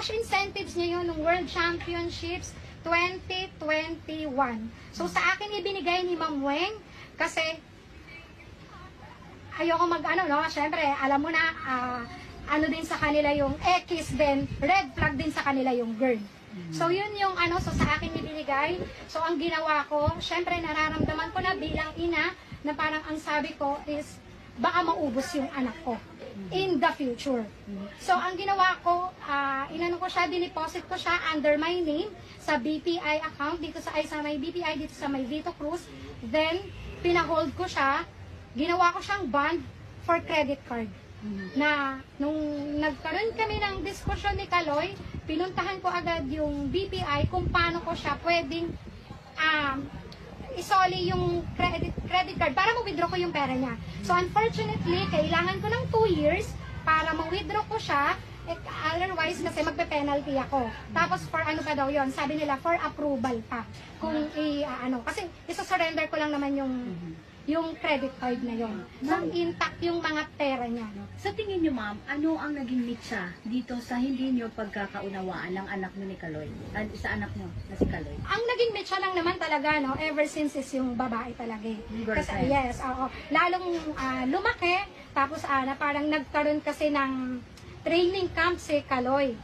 cash incentives niya yun ng World Championships 2021. So sa akin ibinigay ni Ma'am Weng kasi ayoko mag-ano, no? Siyempre, alam mo na, ano din sa kanila yung X din, red flag din sa kanila yung girl. So yun yung ano, so sa akin ibinigay. So ang ginawa ko, siyempre nararamdaman ko na bilang ina, na parang ang sabi ko is, baka maubos yung anak ko in the future. So ang ginawa ko, inano ko siya, dineposit ko siya under my name sa BPI account, dito sa, sa may BPI, dito sa may Vito Cruz. Then, pinahold ko siya, ginawa ko siyang bond for credit card. Na nung nagkaroon kami ng diskusyon ni Kaloy, pinuntahan ko agad yung BPI kung paano ko siya pwedeng isoli yung credit card para ma-withdraw ko yung pera niya. So unfortunately, kailangan ko ng 2 years para ma-withdraw ko siya. Otherwise, kasi magpe-penalty ako. Tapos for ano pa daw yon? Sabi nila for approval pa. Kung kasi isa-surrender ko lang naman yung credit card na yon. So, intact yung mga pera niya. Sa tingin niyo, ma'am, ano ang naging mitsa dito sa hindi niyo pagkakaunawaan ng anak niyo ni Kaloy? Sa anak niyo na si Kaloy? Ang naging mitsa lang naman talaga, no, ever since is yung babae talaga. Kasi, yes, oo. Lalong lumaki, tapos na parang nagkaroon kasi ng training camp si Kaloy.